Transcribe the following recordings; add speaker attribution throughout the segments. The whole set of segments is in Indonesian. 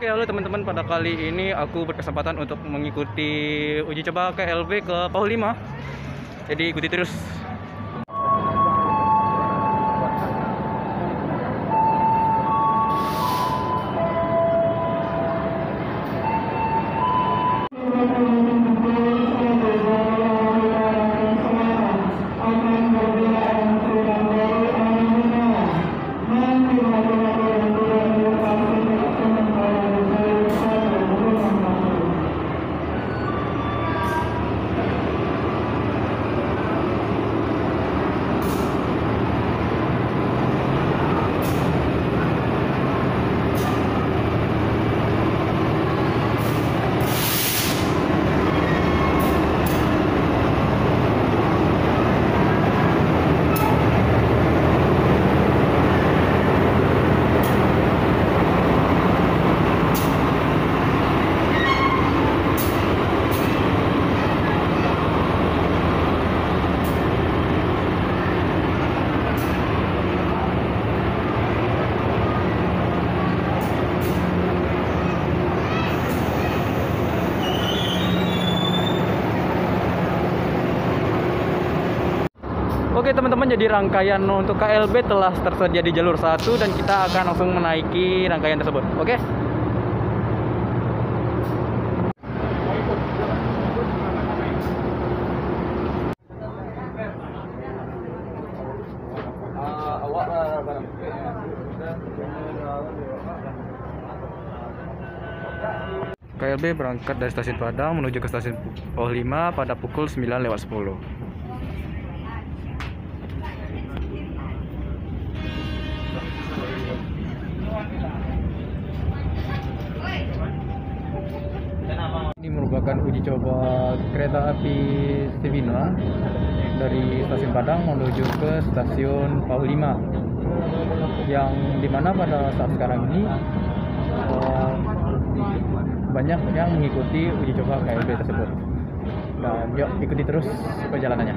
Speaker 1: Oke, halo teman-teman, pada kali ini aku berkesempatan untuk mengikuti uji coba KLB ke PAUD 5. Jadi ikuti terus. Oke teman-teman, jadi rangkaian untuk KLB telah tersedia di jalur 1 dan kita akan langsung menaiki rangkaian tersebut. Oke. KLB berangkat dari stasiun Padang menuju ke stasiun PAUD 5 pada pukul 9:10. Ini merupakan uji coba kereta api Cibinong dari stasiun Padang menuju ke stasiun PAUD 5, yang dimana pada saat sekarang ini banyak yang mengikuti uji coba KLB tersebut. Dan yuk ikuti terus perjalanannya.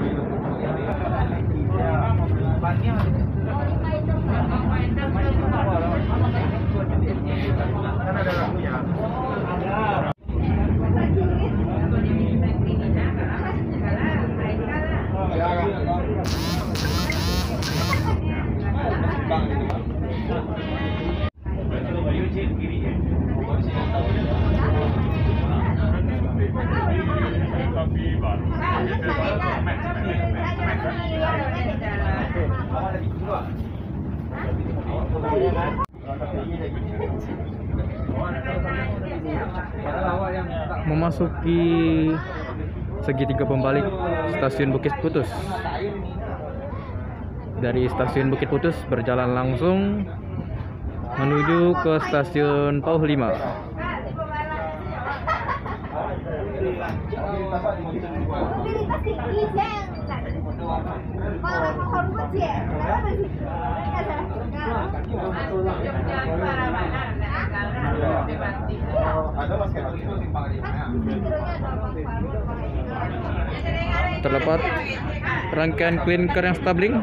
Speaker 1: Memasuki segitiga pembalik stasiun Bukit Putus. Dari stasiun Bukit Putus berjalan langsung menuju ke stasiun PAUD 5. Terdapat rangkaian clinker yang stabling.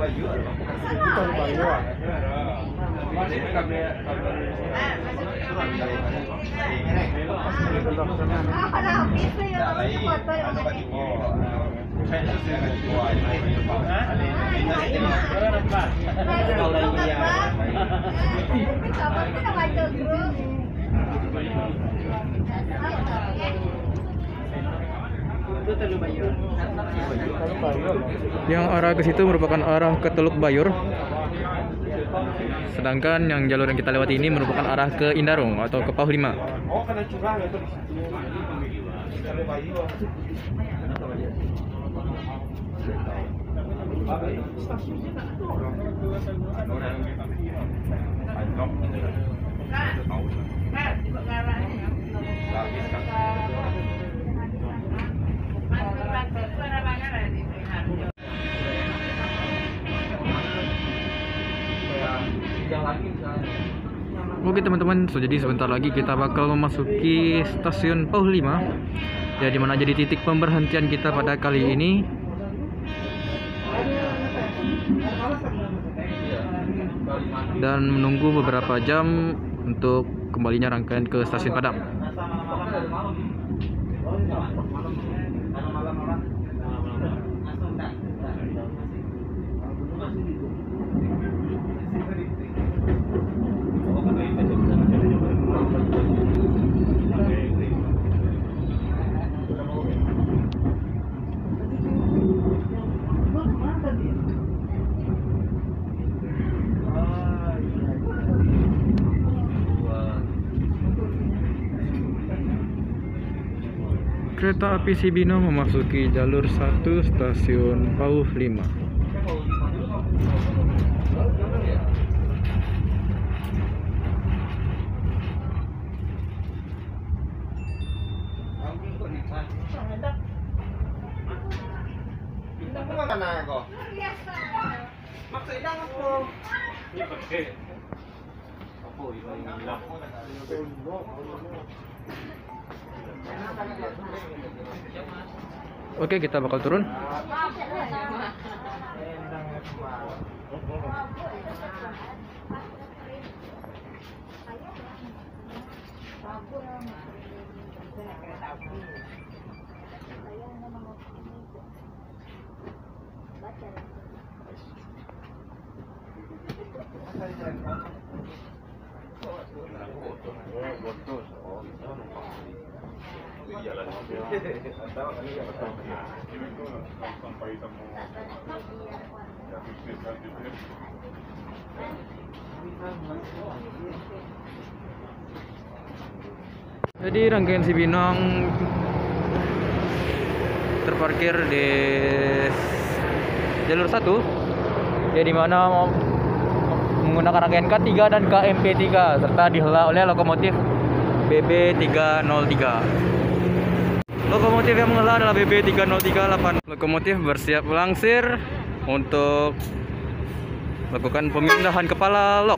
Speaker 1: Yang arah ke situ merupakan arah ke Teluk Bayur. Sedangkan yang jalur yang kita lewati ini merupakan arah ke Indarung atau ke PAUD 5. Oke teman-teman, jadi sebentar lagi kita bakal memasuki stasiun PAUD 5, ya, dimana jadi titik pemberhentian kita pada kali ini. Dan menunggu beberapa jam untuk kembalinya rangkaian ke stasiun Padang. Kereta api Cibino memasuki jalur 1 stasiun Pauh 5. Oke, kita bakal turun. Jadi rangkaian Cibinong terparkir di jalur 1, ya dimana menggunakan rangkaian K3 dan KMP3 serta dihela oleh lokomotif BB303. Lokomotif yang menghela adalah BB303-8. Lokomotif bersiap melangsir untuk melakukan pemindahan kepala lok.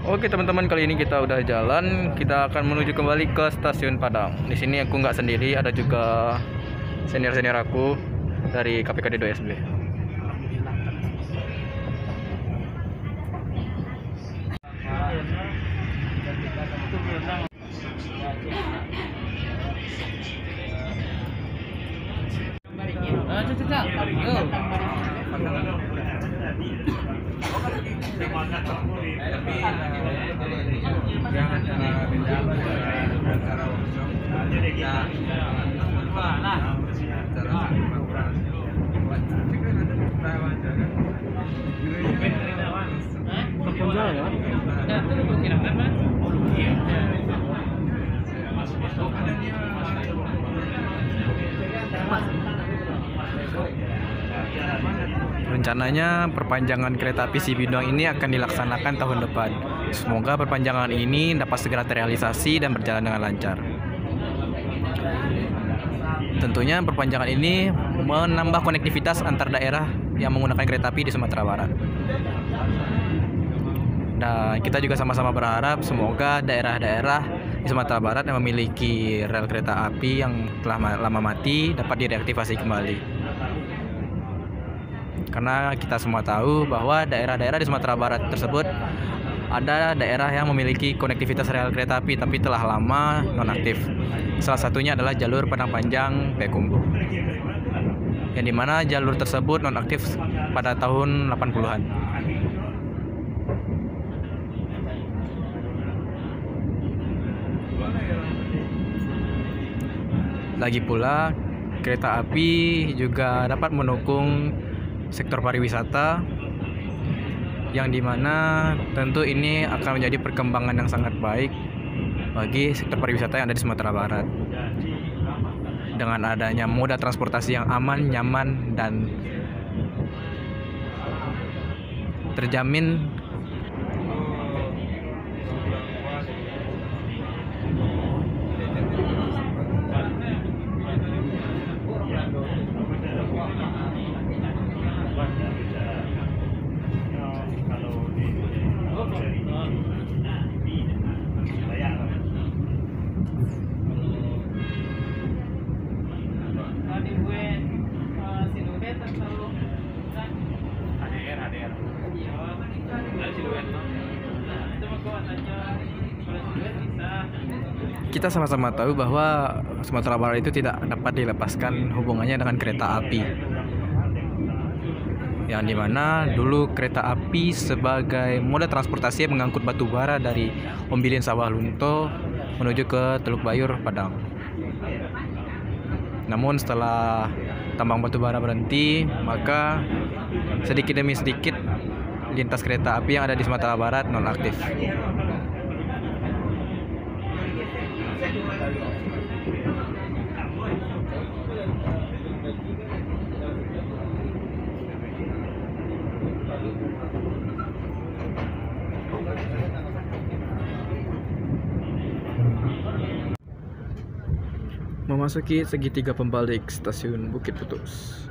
Speaker 1: Oke teman-teman, kali ini kita udah jalan. Kita akan menuju kembali ke stasiun Padang. Di sini aku nggak sendiri, ada juga senior-senior aku dari KPKD 2SB. Rencananya perpanjangan kereta api Cibinong ini akan dilaksanakan tahun depan. Semoga perpanjangan ini dapat segera terrealisasi dan berjalan dengan lancar. Tentunya perpanjangan ini menambah konektivitas antar daerah yang menggunakan kereta api di Sumatera Barat. Dan kita juga sama-sama berharap semoga daerah-daerah di Sumatera Barat yang memiliki rel kereta api yang telah lama mati dapat direaktivasi kembali. Karena kita semua tahu bahwa daerah-daerah di Sumatera Barat tersebut ada daerah yang memiliki konektivitas rel kereta api tapi telah lama nonaktif. Salah satunya adalah jalur Padang Panjang Payakumbuh, yang dimana jalur tersebut nonaktif pada tahun 80-an. Lagi pula kereta api juga dapat mendukung sektor pariwisata, yang dimana tentu ini akan menjadi perkembangan yang sangat baik bagi sektor pariwisata yang ada di Sumatera Barat. Dengan adanya moda transportasi yang aman, nyaman, dan terjamin. Kita sama-sama tahu bahwa Sumatera Barat itu tidak dapat dilepaskan hubungannya dengan kereta api, yang dimana dulu kereta api sebagai moda transportasi yang mengangkut batu bara dari Ombilin Sawah Lunto menuju ke Teluk Bayur, Padang. Namun setelah tambang batu bara berhenti, maka sedikit demi sedikit lintas kereta api yang ada di Sumatera Barat nonaktif. Memasuki segitiga pembalik stasiun Bukit Putus.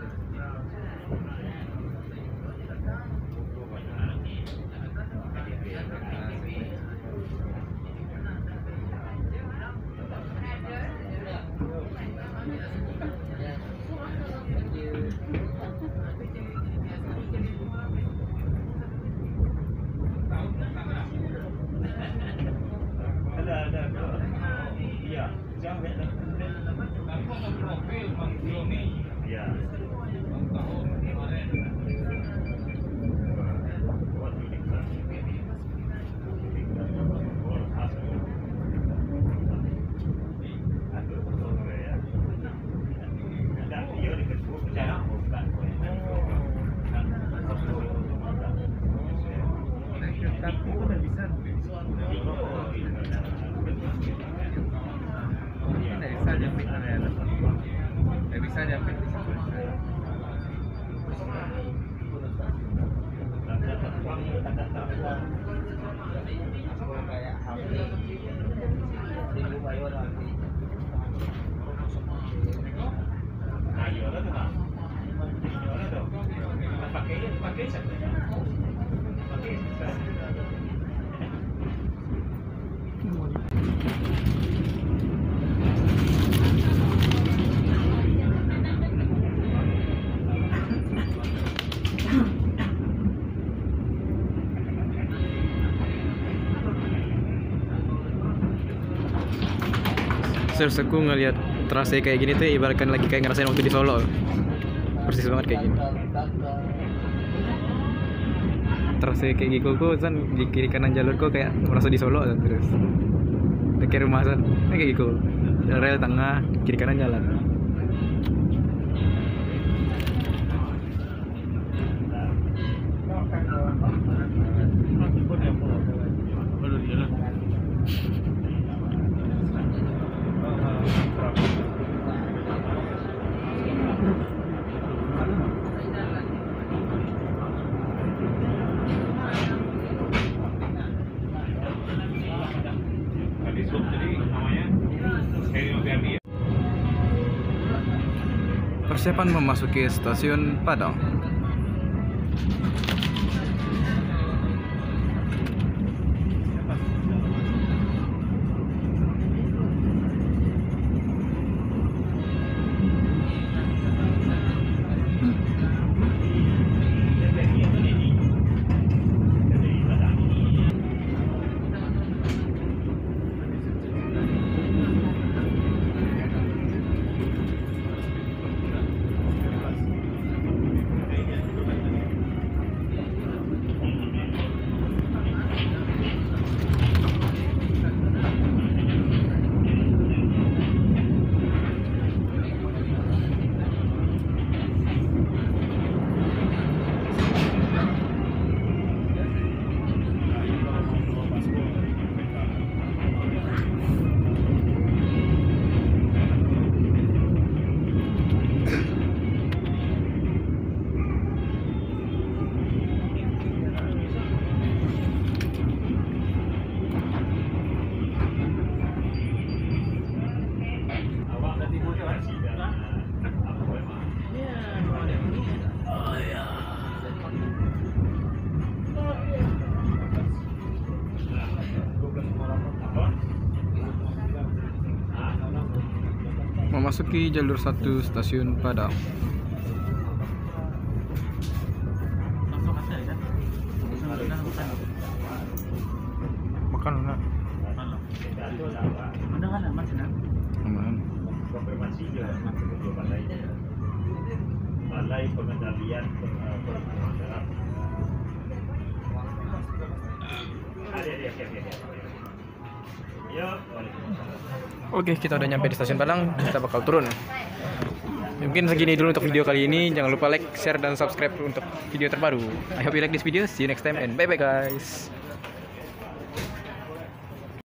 Speaker 1: Serius, aku ngelihat trase kayak gini tuh ibaratkan lagi kayak ngerasain waktu di Solo. Persis banget kayak gini. Trase kayak gitu kok kan di kiri kanan jalur kok kayak merasa di Solo kan, terus dekat rumah kan kayak gitu. Rel tengah, kiri kanan jalan. Persiapan memasuki stasiun Padang. memasuki jalur 1 stasiun Padang. Makan nak? Aman.
Speaker 2: Balai Pengendalian Pengamanan.
Speaker 1: Oke, kita udah nyampe di stasiun Padang. Kita bakal turun. Mungkin segini dulu untuk video kali ini. Jangan lupa like, share, dan subscribe untuk video terbaru. I hope you like this video. See you next time and bye bye guys.